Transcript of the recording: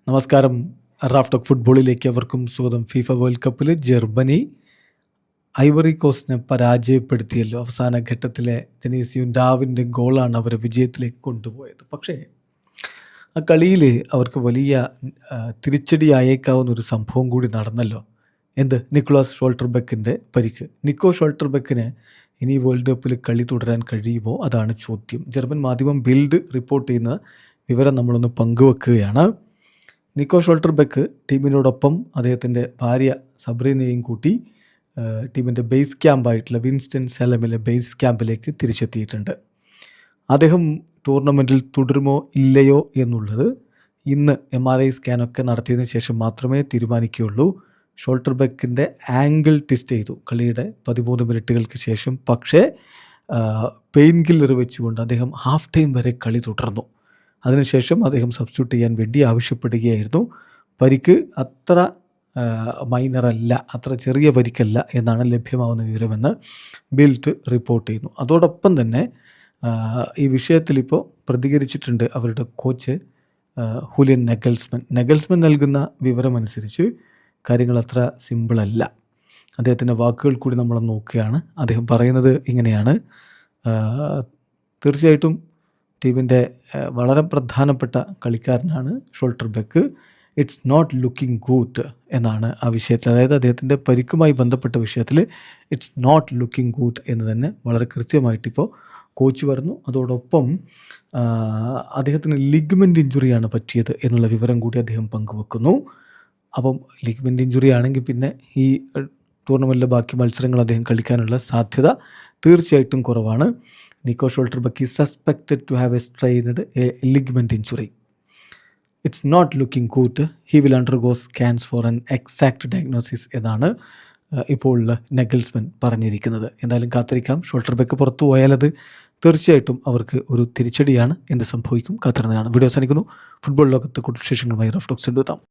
നമസ്കാരം. Raf talk ഫുട്ബോളിലേക്ക് അവർക്കും സ്വാഗതം. ഫിഫ വേൾഡ് കപ്പിൽ ജർമ്മനി ഐവറി കോസ്റ്റിനെ പരാജയപ്പെടുത്തിയല്ലോ. അവസാന ഘട്ടത്തിലെ ഡെനീസ് യുൻഡാവിൻ്റെ ഗോളാണ് അവരെ വിജയത്തിലേക്ക് കൊണ്ടുപോയത്. പക്ഷേ ആ കളിയിൽ അവർക്ക് വലിയ തിരിച്ചടിയായേക്കാവുന്ന ഒരു സംഭവം കൂടി നടന്നല്ലോ. എന്ത്? നിക്കോളാസ് ഷോൾട്ടർബെക്കിൻ്റെ പരിക്ക്. നിക്കോ ഷോൾട്ടർബെക്കിന് ഇനി വേൾഡ് കപ്പിൽ കളി തുടരാൻ കഴിയുമോ? അതാണ് ചോദ്യം. ജർമ്മൻ മാധ്യമം ബിൽഡ് റിപ്പോർട്ട് ചെയ്യുന്ന വിവരം നമ്മളൊന്ന് പങ്കുവെക്കുകയാണ്. നിക്കോ ഷോൾട്ടർബെക്ക് ടീമിനോടൊപ്പം അദ്ദേഹത്തിൻ്റെ ഭാര്യ സബ്രീനയെയും കൂട്ടി ടീമിൻ്റെ ബേസ് ക്യാമ്പായിട്ടുള്ള വിൻസ്റ്റൺ സെലമിലെ ബേസ് ക്യാമ്പിലേക്ക് തിരിച്ചെത്തിയിട്ടുണ്ട്. അദ്ദേഹം ടൂർണമെൻറ്റിൽ തുടരുമോ ഇല്ലയോ എന്നുള്ളത് ഇന്ന് MRI സ്കാനൊക്കെ നടത്തിയതിന് ശേഷം മാത്രമേ തീരുമാനിക്കുകയുള്ളൂ. ഷോൾട്ടർബെക്കിൻ്റെ ആംഗിൾ ടെസ്റ്റ് ചെയ്തു കളിയുടെ 13 മിനിറ്റുകൾക്ക് ശേഷം. പക്ഷേ പെയിൻ കില്ലർ വെച്ചുകൊണ്ട് അദ്ദേഹം ഹാഫ് ടൈം വരെ കളി തുടർന്നു. അതിനുശേഷം അദ്ദേഹം സബ്സ്റ്റിറ്റ്യൂട്ട് ചെയ്യാൻ വേണ്ടി ആവശ്യപ്പെടുകയായിരുന്നു. പരിക്ക് അത്ര മൈനറല്ല, അത്ര ചെറിയ പരിക്കല്ല എന്നാണ് ലഭ്യമാവുന്ന വിവരമെന്ന് ബിൽഡ് റിപ്പോർട്ട് ചെയ്യുന്നു. അതോടൊപ്പം തന്നെ ഈ വിഷയത്തിലിപ്പോൾ പ്രതികരിച്ചിട്ടുണ്ട് അവരുടെ കോച്ച് ഹുലിയൻ നെഗൽസ്മൻ നൽകുന്ന വിവരമനുസരിച്ച് കാര്യങ്ങൾ അത്ര സിമ്പിളല്ല. അദ്ദേഹത്തിൻ്റെ വാക്കുകൾ കൂടി നമ്മൾ നോക്കുകയാണ്. അദ്ദേഹം പറയുന്നത് ഇങ്ങനെയാണ്: തീർച്ചയായിട്ടും ടീമിൻ്റെ വളരെ പ്രധാനപ്പെട്ട കളിക്കാരനാണ് ഷോൾട്ടർബെക്ക്. ഇറ്റ്സ് നോട്ട് ലുക്കിംഗ് ഗുഡ് എന്നാണ് ആ വിഷയത്തിൽ, അതായത് അദ്ദേഹത്തിൻ്റെ പരിക്കുമായി ബന്ധപ്പെട്ട വിഷയത്തിൽ ഇറ്റ്സ് നോട്ട് ലുക്കിംഗ് ഗുഡ് എന്ന് തന്നെ വളരെ കൃത്യമായിട്ടിപ്പോൾ കോച്ച് പറഞ്ഞു. അതോടൊപ്പം അദ്ദേഹത്തിന് ലിഗ്മെൻ്റ് ഇഞ്ചുറിയാണ് പറ്റിയത് എന്നുള്ള വിവരം കൂടി അദ്ദേഹം പങ്കുവെക്കുന്നു. അപ്പം ലിഗ്മെൻ്റ് ഇഞ്ചുറി ആണെങ്കിൽ പിന്നെ ഈ ടൂർണമെൻറ്റിലെ ബാക്കി മത്സരങ്ങൾ അദ്ദേഹം കളിക്കാനുള്ള സാധ്യത തീർച്ചയായിട്ടും കുറവാണ്. Nico Schlotterbeck is suspected to have strained a ligament injury. It's not looking good. He will undergo scans for an exact diagnosis എന്നാണ് ഇപ്പോൾ നെഗൽസ്മൻ പറഞ്ഞിരിക്കുന്നത്. എന്തായാലും കാത്തിരിക്കാം. ഷോൾട്ടർബെക്ക് പുറത്തു പോയാലത് തീർച്ചയായിട്ടും അവർക്ക് ഒരു തിരിച്ചടിയാണ്. എന്ത് സംഭവിക്കും കാത്തിരുന്നതാണ്. വീഡിയോ അവസാനിക്കുന്നു. ഫുട്ബോൾ ലോകത്ത് കൂടുതൽ വിശേഷങ്ങളുമായി റാഫ് ടോക്സ് എത്താം.